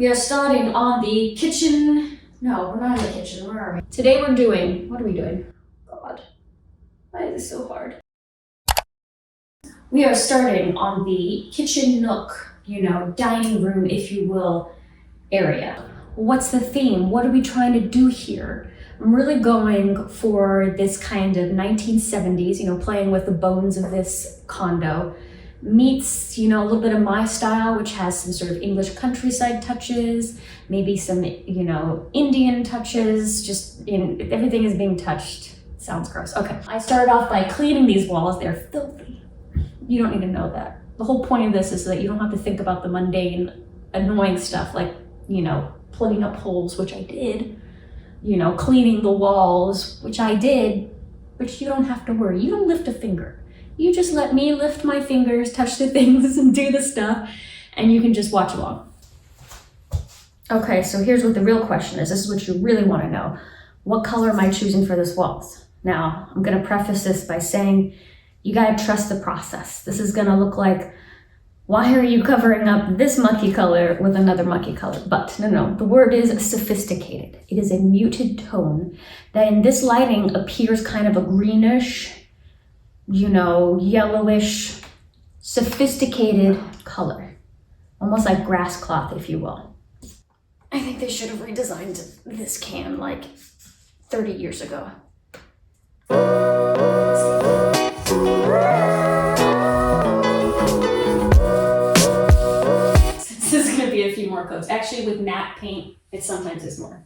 We are starting on the kitchen. No, we're not in the kitchen. Where are we? Today we're doing, what are we doing? God, why is this so hard? We are starting on the kitchen nook, you know, dining room, if you will, area. What's the theme? What are we trying to do here? I'm really going for this kind of 1970s, you know, playing with the bones of this condo, meets, you know, a little bit of my style, which has some sort of English countryside touches, maybe some, you know, Indian touches, just everything is being touched. Sounds gross. Okay. I started off by cleaning these walls. They're filthy. You don't need to know that. The whole point of this is so that you don't have to think about the mundane, annoying stuff like, you know, plugging up holes, which I did, you know, cleaning the walls, which I did, but you don't have to worry. You don't lift a finger. You just let me lift my fingers, touch the things, and do the stuff, and you can just watch along. Okay, so here's what the real question is. This is what you really want to know. What color am I choosing for this walls? Now, I'm going to preface this by saying you got to trust the process. This is going to look like, why are you covering up this mucky color with another mucky color? But no, the word is sophisticated. It is a muted tone that in this lighting appears kind of a greenish, you know, yellowish, sophisticated color. Almost like grass cloth, if you will. I think they should have redesigned this can like 30 years ago. This is gonna be a few more coats. Actually, with matte paint, it sometimes is more.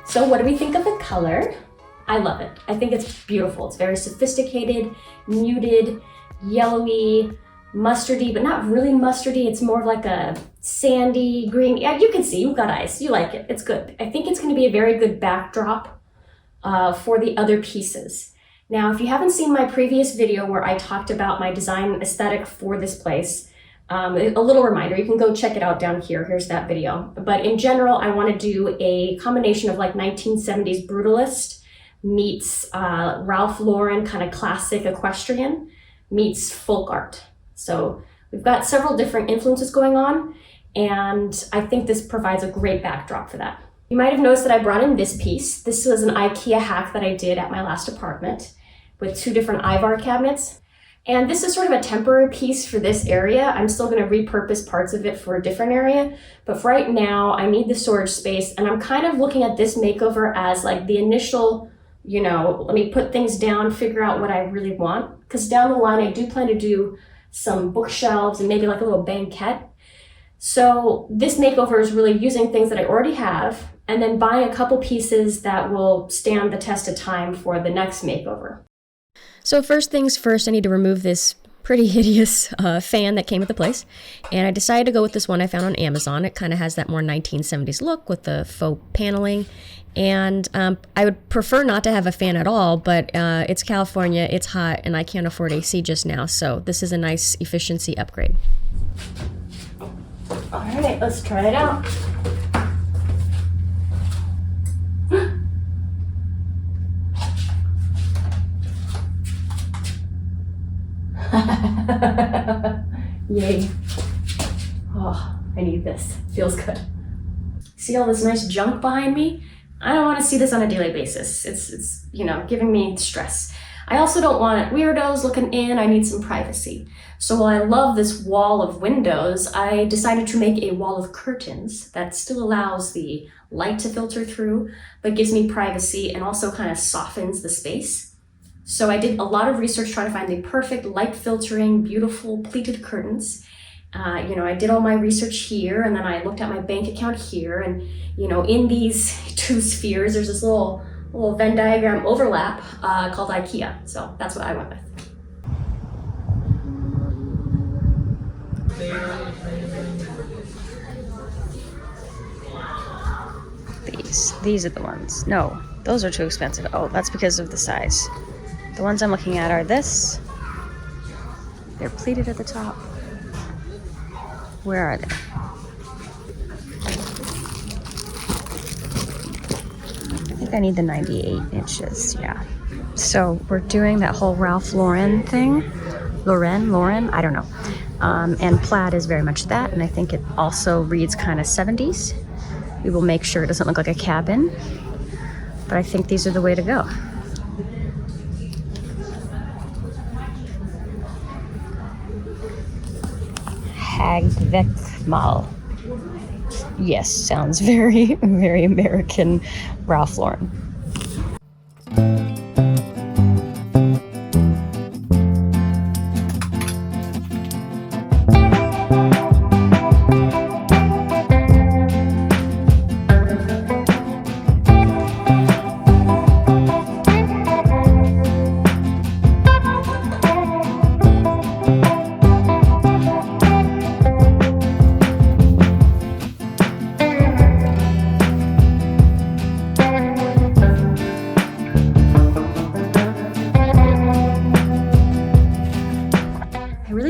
So what do we think of the color? I love it. I think it's beautiful. It's very sophisticated, muted, yellowy, mustardy, but not really mustardy. It's more of like a sandy green. Yeah, you can see, you've got eyes. You like it. It's good. I think it's going to be a very good backdrop for the other pieces. Now, if you haven't seen my previous video where I talked about my design aesthetic for this place, a little reminder, you can go check it out down here. Here's that video. But in general, I want to do a combination of like 1970s Brutalist meets Ralph Lauren kind of classic equestrian meets folk art. So we've got several different influences going on, and I think this provides a great backdrop for that. You might have noticed that I brought in this piece. This was an IKEA hack that I did at my last apartment with two different Ivar cabinets. And this is sort of a temporary piece for this area. I'm still going to repurpose parts of it for a different area, but for right now, I need the storage space, and I'm kind of looking at this makeover as like the initial, you know, let me put things down, figure out what I really want, because down the line, I do plan to do some bookshelves and maybe like a little banquette. So this makeover is really using things that I already have and then buying a couple pieces that will stand the test of time for the next makeover. So first things first, I need to remove this pretty hideous fan that came with the place. And I decided to go with this one I found on Amazon. It kind of has that more 1970s look with the faux paneling. And I would prefer not to have a fan at all, but it's California, it's hot, and I can't afford AC just now. So this is a nice efficiency upgrade. All right, let's try it out. Yay. Oh, I need this. Feels good. See all this nice junk behind me? I don't want to see this on a daily basis. It's you know, giving me stress. I also don't want weirdos looking in. I need some privacy. So while I love this wall of windows, I decided to make a wall of curtains that still allows the light to filter through, but gives me privacy and also kind of softens the space. So I did a lot of research trying to find the perfect light filtering, beautiful pleated curtains. You know, I did all my research here, and then I looked at my bank account here, and you know, in these two spheres, there's this little Venn diagram overlap called IKEA. So that's what I went with. These are the ones. No, those are too expensive. Oh, that's because of the size. The ones I'm looking at are this. They're pleated at the top. Where are they? I think I need the 98 inches, yeah. So we're doing that whole Ralph Lauren thing. Lauren, I don't know. And plaid is very much that, and I think it also reads kind of 70s. We will make sure it doesn't look like a cabin, but I think these are the way to go. Hagveckmal. Yes, sounds very, very American Ralph Lauren.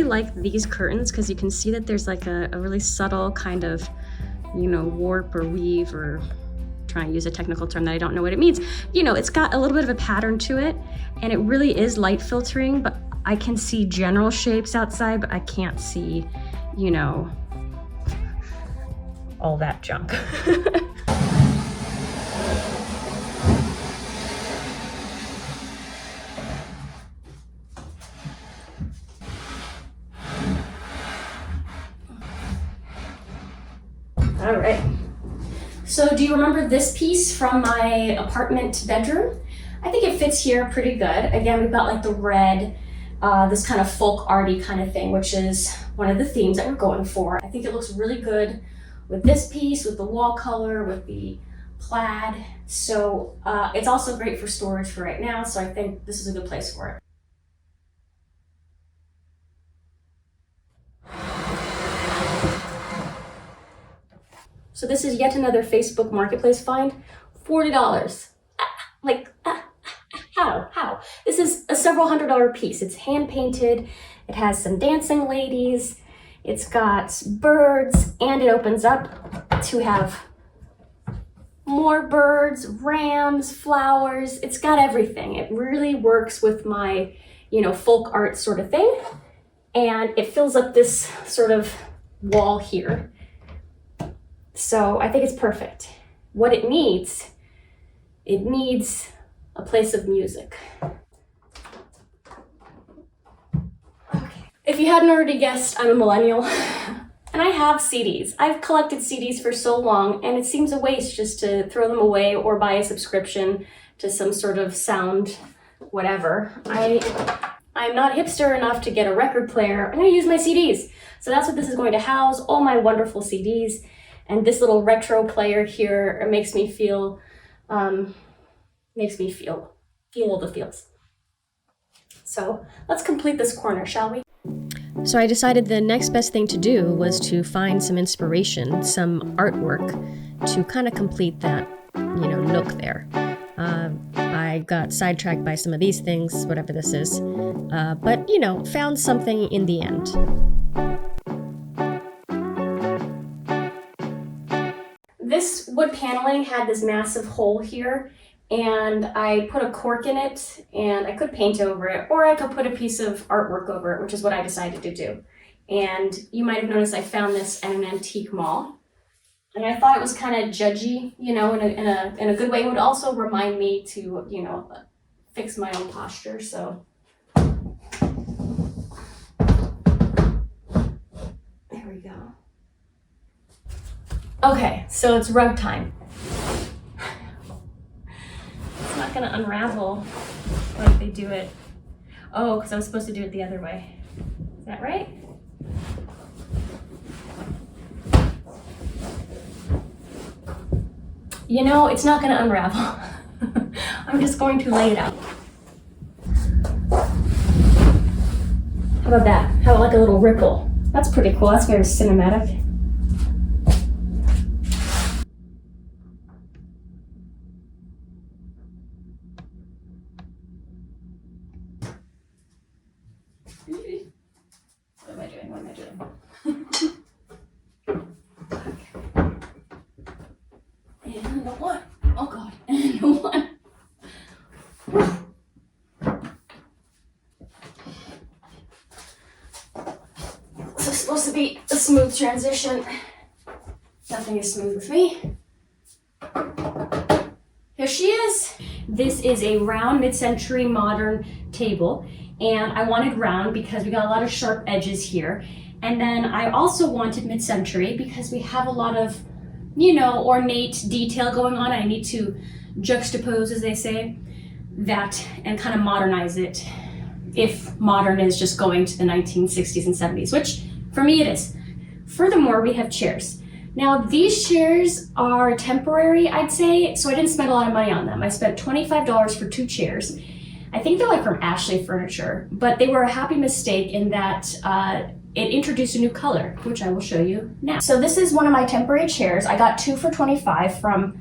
Like these curtains because you can see that there's like a really subtle kind of, you know, warp or weave, or trying to use a technical term that I don't know what it means. You know, it's got a little bit of a pattern to it, and it really is light filtering, but I can see general shapes outside, but I can't see, you know, all that junk. All right. So do you remember this piece from my apartment bedroom? I think it fits here pretty good. Again, we've got like the red, this kind of folk arty kind of thing, which is one of the themes that we're going for. I think it looks really good with this piece, with the wall color, with the plaid. So it's also great for storage for right now. So I think this is a good place for it. So this is yet another Facebook Marketplace find, $40. How? This is a several $100 piece. It's hand painted. It has some dancing ladies. It's got birds, and it opens up to have more birds, rams, flowers. It's got everything. It really works with my, you know, folk art sort of thing. And it fills up this sort of wall here. So I think it's perfect. What it needs a place of music. Okay. If you hadn't already guessed, I'm a millennial and I have CDs. I've collected CDs for so long, and it seems a waste just to throw them away or buy a subscription to some sort of sound whatever. I'm not hipster enough to get a record player. I'm gonna use my CDs. So that's what this is going to house, all my wonderful CDs. And this little retro player here makes me feel all the feels. So let's complete this corner, shall we? So I decided the next best thing to do was to find some inspiration, some artwork to kind of complete that, you know, nook there. I got sidetracked by some of these things, whatever this is, but, you know, found something in the end. This wood paneling had this massive hole here, and I put a cork in it, and I could paint over it, or I could put a piece of artwork over it, which is what I decided to do. And you might have noticed I found this at an antique mall, and I thought it was kind of judgy, you know, in a good way. It would also remind me to, you know, fix my own posture. So there we go. Okay, so it's rug time. It's not gonna unravel like they do it. Oh, because I was supposed to do it the other way. Is that right? You know, it's not gonna unravel. I'm just going to lay it out. How about that? How about like a little ripple? That's pretty cool. That's very cinematic. What am I doing? This is supposed to be a smooth transition. Nothing is smooth with me. Here she is. This is a round mid-century modern table, and I wanted round because we got a lot of sharp edges here. And then I also wanted mid-century because we have a lot of, you know, ornate detail going on. I need to juxtapose, as they say, that and kind of modernize it, if modern is just going to the 1960s and 70s, which for me it is. Furthermore, we have chairs. Now these chairs are temporary, I'd say, so I didn't spend a lot of money on them. I spent $25 for 2 chairs. I think they're like from Ashley Furniture, but they were a happy mistake in that it introduced a new color, which I will show you now. So this is one of my temporary chairs. I got 2 for $25 from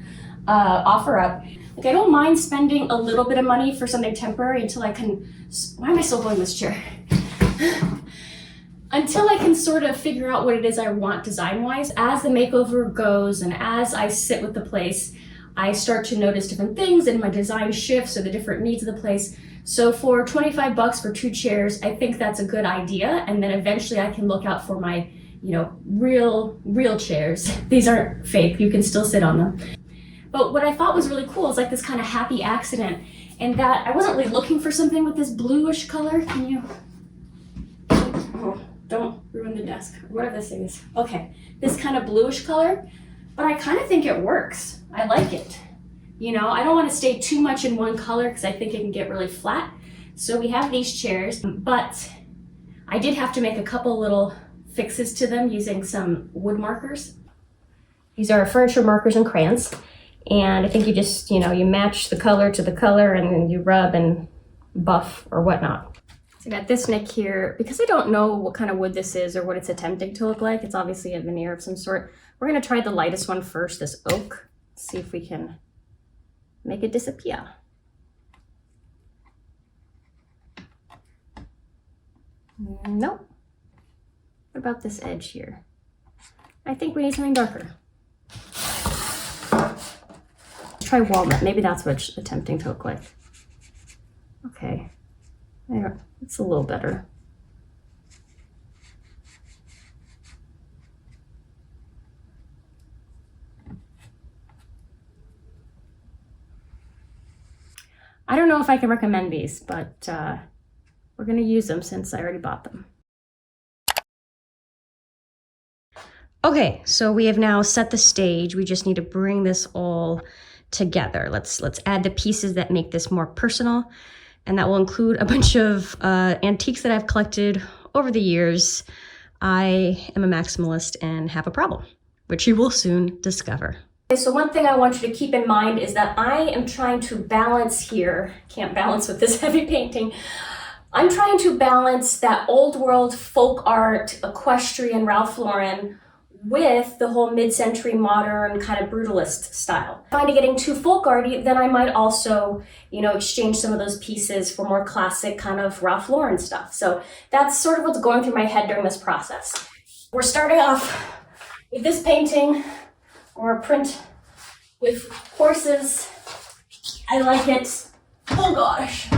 OfferUp. Like, I don't mind spending a little bit of money for something temporary until I can, why am I still holding this chair? Until I can sort of figure out what it is I want design-wise. As the makeover goes and as I sit with the place, I start to notice different things and my design shifts or the different needs of the place. So for $25 for 2 chairs, I think that's a good idea. And then eventually I can look out for my, you know, real chairs. These aren't fake, you can still sit on them. But what I thought was really cool is like this kind of happy accident in that I wasn't really looking for something with this bluish color. Can you, oh, don't ruin the desk, whatever this thing is. Okay, this kind of bluish color, but I kind of think it works. I like it. You know, I don't want to stay too much in one color because I think it can get really flat. So we have these chairs, but I did have to make a couple little fixes to them using some wood markers. These are furniture markers and crayons. And I think you just, you know, you match the color to the color and then you rub and buff or whatnot. So I got this nick here. Because I don't know what kind of wood this is or what it's attempting to look like, it's obviously a veneer of some sort. We're gonna try the lightest one first, this oak. See if we can make it disappear. Nope. What about this edge here? I think we need something darker. Try walnut. Maybe that's what it's attempting to look like. Okay, there. It's a little better. I don't know if I can recommend these, but we're gonna use them since I already bought them. Okay, so we have now set the stage. We just need to bring this all together. Let's add the pieces that make this more personal, and that will include a bunch of antiques that I've collected over the years. I am a maximalist and have a problem, which you will soon discover. Okay, so one thing I want you to keep in mind is that I am trying to balance here, can't balance with this heavy painting. I'm trying to balance that old world folk art, equestrian, Ralph Lauren, with the whole mid-century modern kind of brutalist style. If I'm getting too folk arty, then I might also, you know, exchange some of those pieces for more classic kind of Ralph Lauren stuff. So that's sort of what's going through my head during this process. We're starting off with this painting, or a print with horses. I like it. Oh gosh.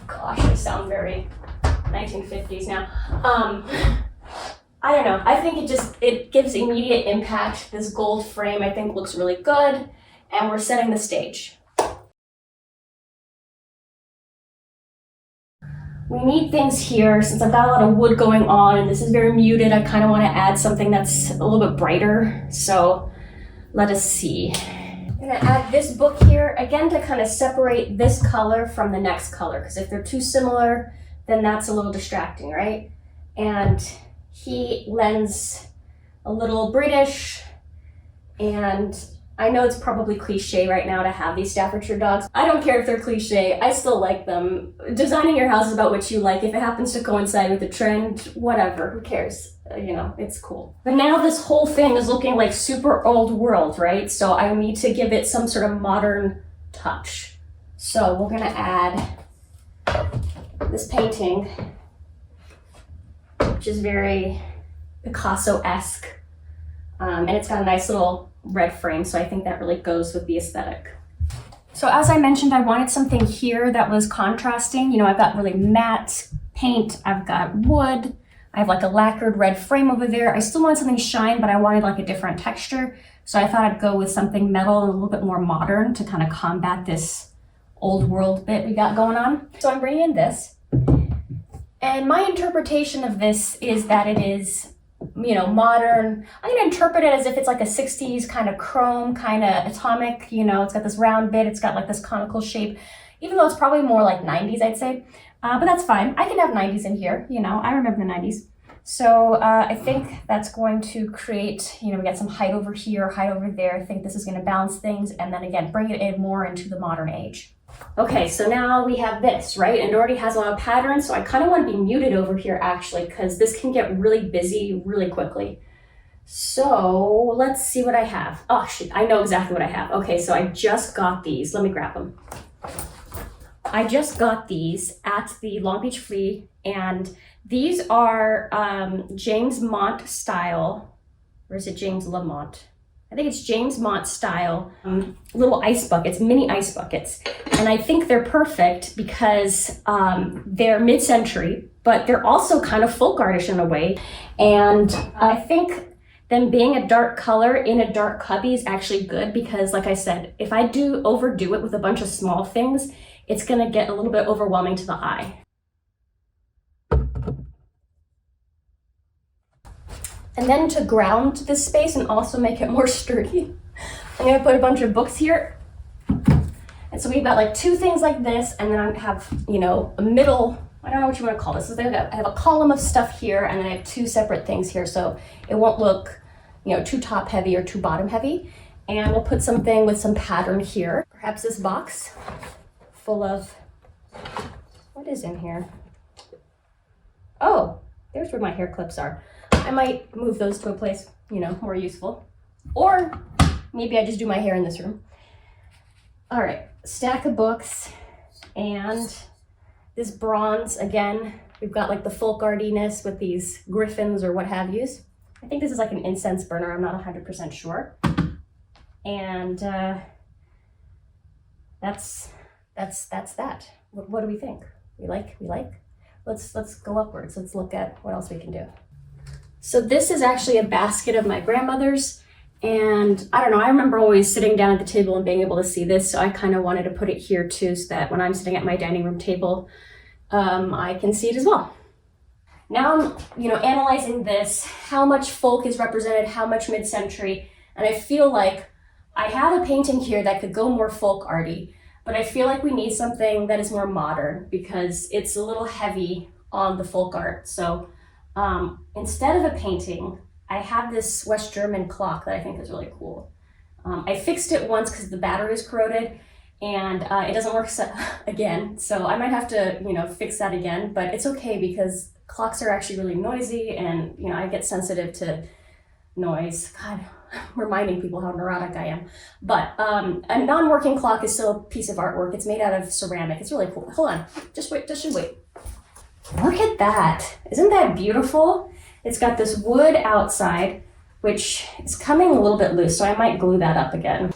Gosh, I sound very 1950s now. I don't know, I think it gives immediate impact. This gold frame I think looks really good, and we're setting the stage. We need things here, since I've got a lot of wood going on and this is very muted, I kind of want to add something that's a little bit brighter. So let us see. I'm gonna add this book here, again to kind of separate this color from the next color, because if they're too similar, then that's a little distracting, right? And he lends a little British, and I know it's probably cliche right now to have these Staffordshire dogs. I don't care if they're cliche, I still like them. Designing your house is about what you like. If it happens to coincide with the trend, whatever, who cares? You know, it's cool. But now this whole thing is looking like super old world, right? So I need to give it some sort of modern touch. So we're gonna add this painting, which is very Picasso-esque. And it's got a nice little red frame, so I think that really goes with the aesthetic. So as I mentioned, I wanted something here that was contrasting. You know, I've got really matte paint, I've got wood, I have like a lacquered red frame over there. I still wanted something shine, but I wanted like a different texture. So I thought I'd go with something metal and a little bit more modern to kind of combat this old world bit we got going on. So I'm bringing in this. And my interpretation of this is that it is, you know, modern. I'm gonna interpret it as if it's like a 60s kind of chrome, kind of atomic, you know, it's got this round bit, it's got like this conical shape, even though it's probably more like 90s, I'd say. But that's fine. I can have 90s in here, you know, I remember the 90s. So I think that's going to create, you know, we got some height over here, height over there. I think this is gonna balance things and then again, bring it in more into the modern age. Okay, so now we have this, right? And it already has a lot of patterns, so I kind of want to be muted over here actually, because this can get really busy really quickly. So let's see what I have. Oh shit, I know exactly what I have. Okay, so I just got these. Let me grab them. I just got these at the Long Beach Flea, and these are James Mont style, or is it James Lamont? I think it's James Mont style little ice buckets, mini ice buckets. And I think they're perfect because they're mid-century, but they're also kind of folk artish in a way. And I think them being a dark color in a dark cubby is actually good because, like I said, if I do overdo it with a bunch of small things, it's gonna get a little bit overwhelming to the eye. And then to ground this space and also make it more sturdy, I'm gonna put a bunch of books here. And so we've got like two things like this, and then I have, you know, a middle, I don't know what you wanna call this. I have a column of stuff here, and then I have two separate things here, so it won't look, you know, too top heavy or too bottom heavy. And we'll put something with some pattern here. Perhaps this box full of, what is in here? Oh, there's where my hair clips are. I might move those to a place, you know, more useful. Or maybe I just do my hair in this room. All right, stack of books and this bronze, again, we've got like the folk artiness with these griffins or what have yous. I think this is like an incense burner, I'm not 100% sure. And that's that. What do we think? We like? Let's go upwards. Let's look at what else we can do. So this is actually a basket of my grandmother's, and I don't know, I remember always sitting down at the table and being able to see this, so I kind of wanted to put it here too, so that when I'm sitting at my dining room table, I can see it as well. Now I'm, you know, analyzing this, how much folk is represented, how much mid-century, and I feel like I have a painting here that could go more folk arty, but I feel like we need something that is more modern because it's a little heavy on the folk art. So instead of a painting, I have this West German clock that I think is really cool. I fixed it once because the battery is corroded and it doesn't work again. So I might have to, you know, fix that again, but it's okay because clocks are actually really noisy and, you know, I get sensitive to noise. God, reminding people how neurotic I am. But a non-working clock is still a piece of artwork. It's made out of ceramic. It's really cool. Hold on, just wait. Look at that. Isn't that beautiful? It's got this wood outside, which is coming a little bit loose, so I might glue that up again.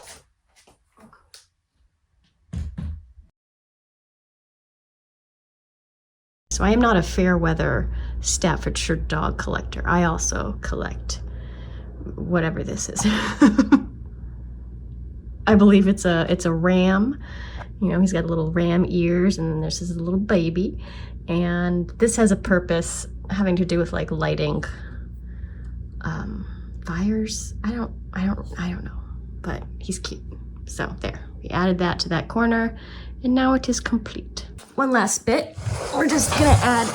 So I am not a fair weather Staffordshire dog collector. I also collect whatever this is. I believe it's a ram. You know, he's got little ram ears, and then there's this little baby. And this has a purpose having to do with like lighting fires. I don't know, but he's cute. So there, we added that to that corner, and now it is complete. One last bit, we're just gonna add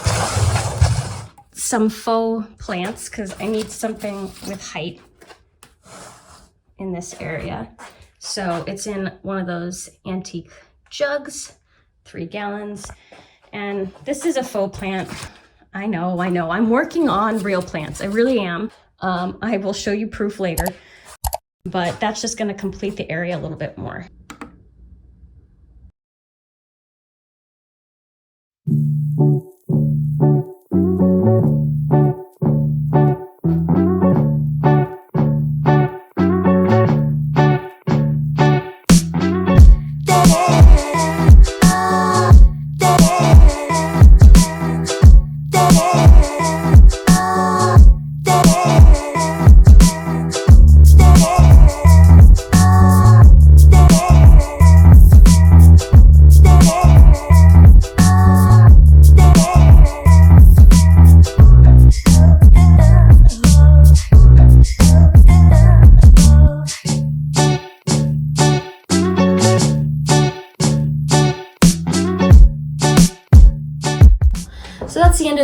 some faux plants because I need something with height in this area. So it's in one of those antique jugs, 3 gallons. And this is a faux plant. I know, I'm working on real plants, I really am. I will show you proof later, but that's just gonna complete the area a little bit more.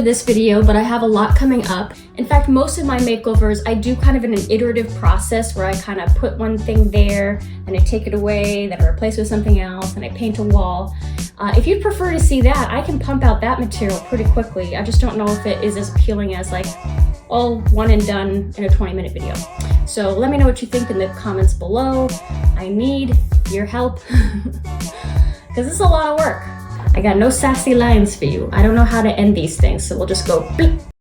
for this video, but I have a lot coming up. In fact, most of my makeovers, I do kind of in an iterative process where I kind of put one thing there and I take it away, then I replace it with something else, and I paint a wall. If you'd prefer to see that, I can pump out that material pretty quickly. I just don't know if it is as appealing as like all one and done in a 20-minute video. So let me know what you think in the comments below. I need your help because it's a lot of work. I got no sassy lines for you. I don't know how to end these things, so we'll just go beep.